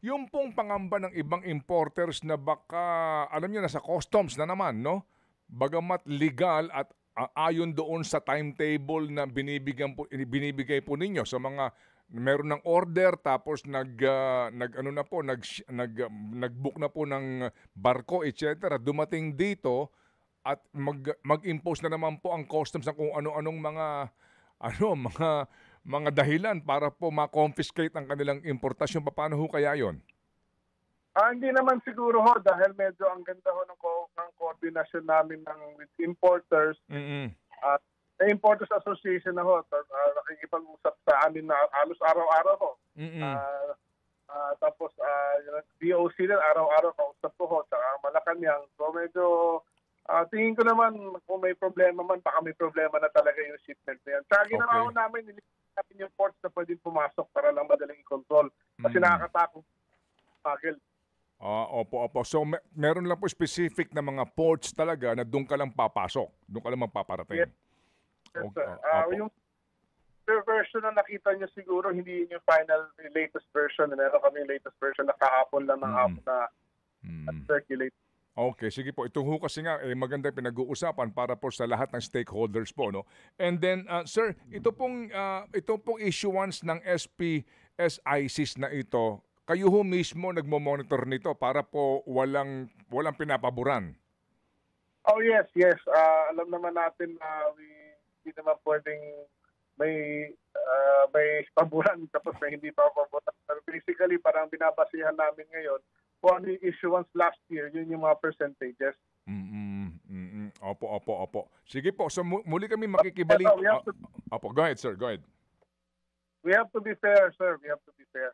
yung pong pangamba ng ibang importers na baka, alam niyo, nasa customs na naman, no? Bagamat legal at ayon doon sa timetable na binibigay po ninyo sa mga meron ng order tapos nag ano na po nag-book na po ng barko etc. Dumating dito at mag-impose na naman po ang customs ng kung ano-anong mga ano mga dahilan para po ma-confiscate ang kanilang importasyon. Paano ho kaya 'yon? Hindi naman siguro ho dahil medyo ang ganda ho ng koordinasyon namin with importers Mm. at Importers Association na ho, nakikipag-usap sa amin na halos araw-araw ho. Mm. Tapos yung DOC din araw-araw kausap ko ho, saka Malacanang. So medyo tingin ko naman kung may problema man, baka may problema na talaga yung shipment na yan. Saka ginawa ho namin, nililipat namin yung ports na pwedeng pumasok para lang madaling i-control. Kasi nakakatakot smuggle. Opo. So meron lang po specific na mga ports talaga na doon ka lang papasok, doon ka lang magpaparating. Yes. Yung version na nakita niyo siguro, hindi yun yung final, latest version. Meron kami latest version na kahapon lang ng hapon na circulate. Okay, sige po. Ito ho kasi nga maganda pinag-uusapan para po sa lahat ng stakeholders po, no. And then sir, ito pong issuance ng SPSICs na ito, kayo ho mismo nagmo-monitor nito para po walang pinapaboran. Oh yes. Alam naman natin na hindi naman pwedeng may paboran tapos may hindi pa paboran. Pero basically parang binabasihan namin ngayon kung ano yung issuance last year, yun yung mga percentages. Opo. Sige po, so muli kami makikibalik. Opo, go ahead sir, go ahead. We have to be fair, sir. We have to be fair.